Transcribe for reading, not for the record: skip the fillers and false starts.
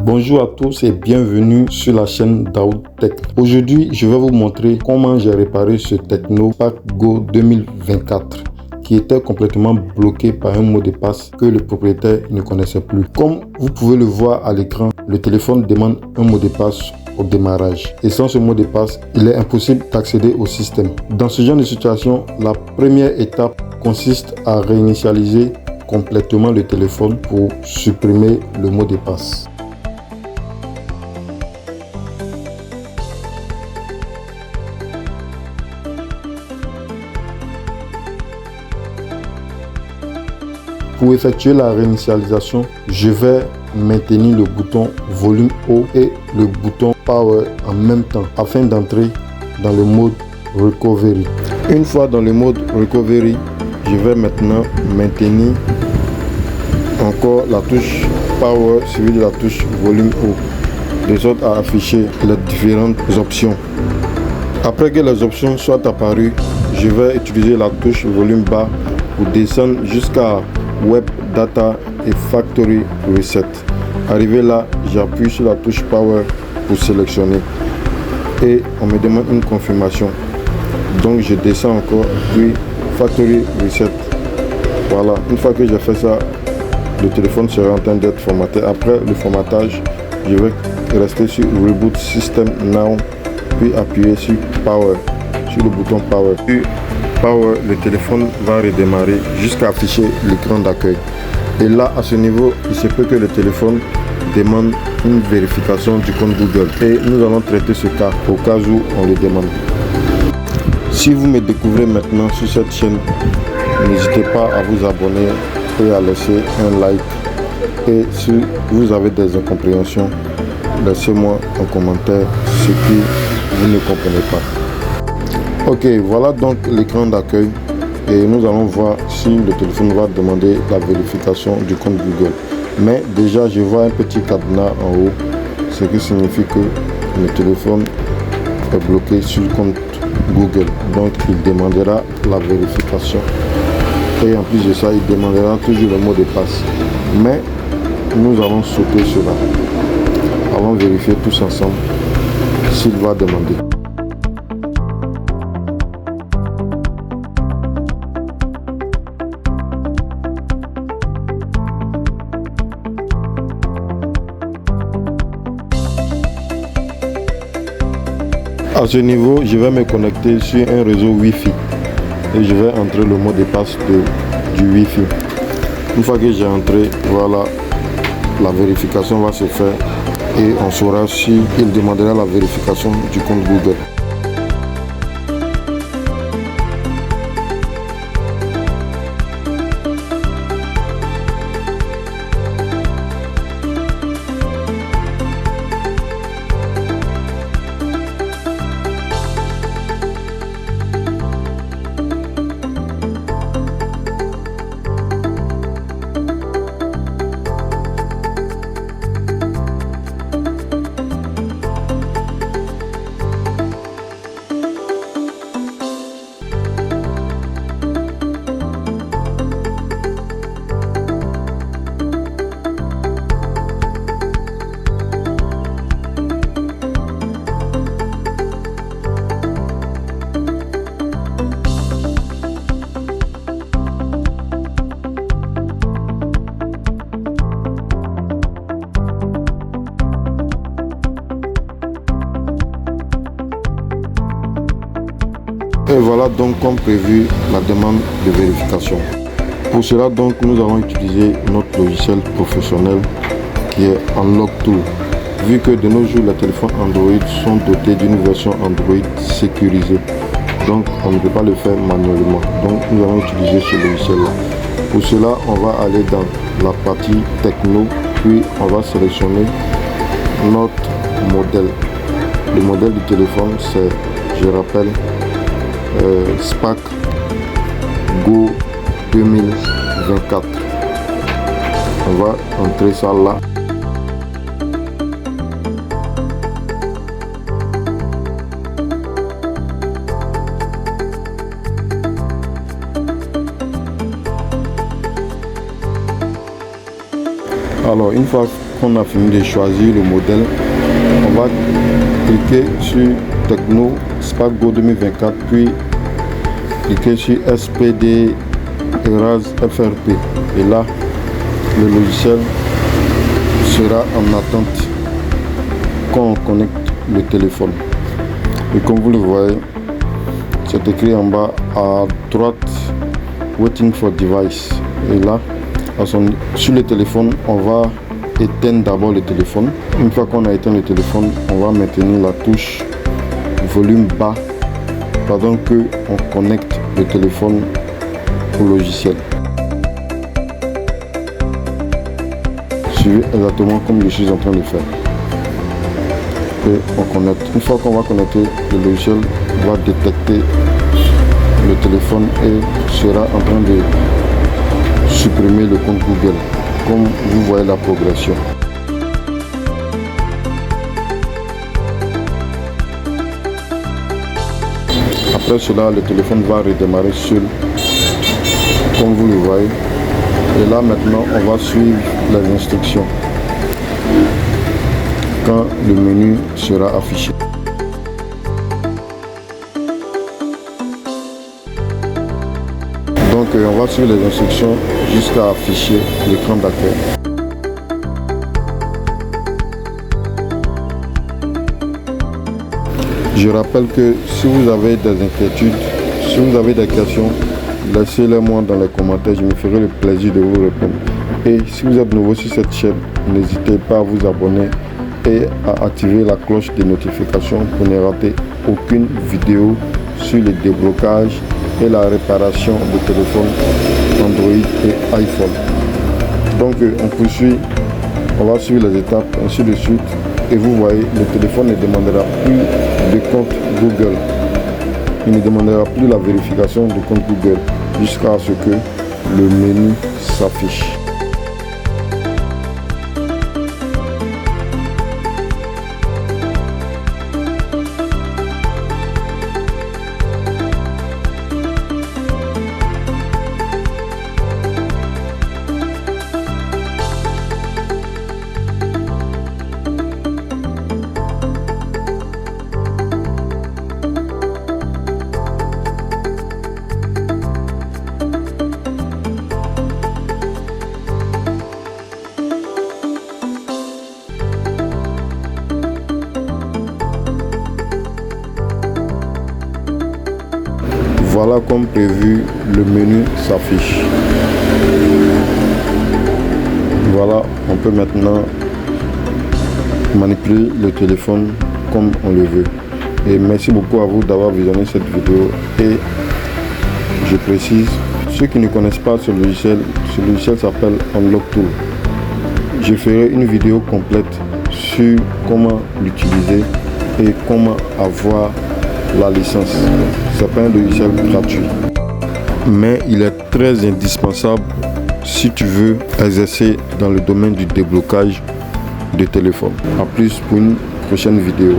Bonjour à tous et bienvenue sur la chaîne Daoud Tech. Aujourd'hui, je vais vous montrer comment j'ai réparé ce Tecno Spark Go 2024 qui était complètement bloqué par un mot de passe que le propriétaire ne connaissait plus. Comme vous pouvez le voir à l'écran, le téléphone demande un mot de passe au démarrage. Et sans ce mot de passe, il est impossible d'accéder au système. Dans ce genre de situation, la première étape consiste à réinitialiser complètement le téléphone pour supprimer le mot de passe. Pour effectuer la réinitialisation, je vais maintenir le bouton volume haut et le bouton power en même temps afin d'entrer dans le mode recovery. Une fois dans le mode recovery, je vais maintenant maintenir encore la touche power suivie de la touche volume haut de sorte à afficher les différentes options. Après que les options soient apparues, je vais utiliser la touche volume bas pour descendre jusqu'à Web Data et Factory Reset. Arrivé là, j'appuie sur la touche Power pour sélectionner et on me demande une confirmation. Donc je descends encore, puis Factory Reset. Voilà, une fois que j'ai fait ça, le téléphone sera en train d'être formaté. Après le formatage, je vais rester sur Reboot System Now, puis appuyer sur Power, sur le bouton Power. Puis Power, le téléphone va redémarrer jusqu'à afficher l'écran d'accueil. Et là, à ce niveau, il se peut que le téléphone demande une vérification du compte Google. Et nous allons traiter ce cas au cas où on le demande. Si vous me découvrez maintenant sur cette chaîne, n'hésitez pas à vous abonner et à laisser un like. Et si vous avez des incompréhensions, laissez-moi en commentaire ce que vous ne comprenez pas. Ok, voilà donc l'écran d'accueil et nous allons voir si le téléphone va demander la vérification du compte Google. Mais déjà, je vois un petit cadenas en haut, ce qui signifie que le téléphone est bloqué sur le compte Google. Donc, il demandera la vérification. Et en plus de ça, il demandera toujours le mot de passe. Mais nous allons sauter cela. Allons vérifier tous ensemble s'il va demander. À ce niveau, je vais me connecter sur un réseau Wi-Fi et je vais entrer le mot de passe du Wi-Fi. Une fois que j'ai entré, voilà, la vérification va se faire et on saura si il demandera la vérification du compte Google. Et voilà donc comme prévu la demande de vérification. Pour cela donc nous allons utiliser notre logiciel professionnel qui est Unlock Tool. Vu que de nos jours les téléphones Android sont dotés d'une version Android sécurisée, donc on ne peut pas le faire manuellement. Donc nous allons utiliser ce logiciel là. Pour cela on va aller dans la partie Techno, puis on va sélectionner notre modèle. Le modèle du téléphone c'est, je rappelle, Spark Go 2024. On va entrer ça là. Alors une fois qu'on a fini de choisir le modèle, on va cliquer sur Tecno Spark Go 2024, puis cliquer sur SPD Erase FRP. Et là, le logiciel sera en attente quand on connecte le téléphone. Et comme vous le voyez, c'est écrit en bas à droite Waiting for Device. Et là, sur le téléphone, on va éteindre d'abord le téléphone. Une fois qu'on a éteint le téléphone, on va maintenir la touche volume bas pendant que on connecte le téléphone au logiciel. Suivez exactement comme je suis en train de faire. Et on connecte. Une fois qu'on va connecter, le logiciel va détecter le téléphone et sera en train de supprimer le compte Google, comme vous voyez la progression. Après cela, le téléphone va redémarrer seul, comme vous le voyez. Et là maintenant, on va suivre les instructions quand le menu sera affiché. Donc on va suivre les instructions jusqu'à afficher l'écran d'accueil. Je rappelle que si vous avez des inquiétudes, si vous avez des questions, laissez-les moi dans les commentaires, je me ferai le plaisir de vous répondre. Et si vous êtes nouveau sur cette chaîne, n'hésitez pas à vous abonner et à activer la cloche de notification pour ne rater aucune vidéo sur le déblocage et la réparation de téléphones Android et iPhone. Donc on poursuit, on va suivre les étapes ainsi de suite et vous voyez, le téléphone ne demandera plus de compte Google. Il ne demandera plus la vérification du compte Google jusqu'à ce que le menu s'affiche. Voilà comme prévu, le menu s'affiche. Voilà, on peut maintenant manipuler le téléphone comme on le veut. Et merci beaucoup à vous d'avoir visionné cette vidéo. Et je précise, ceux qui ne connaissent pas ce logiciel s'appelle Unlock Tool. Je ferai une vidéo complète sur comment l'utiliser et comment avoir la licence. C'est pas un logiciel gratuit, mais il est très indispensable si tu veux exercer dans le domaine du déblocage de téléphone. A plus pour une prochaine vidéo.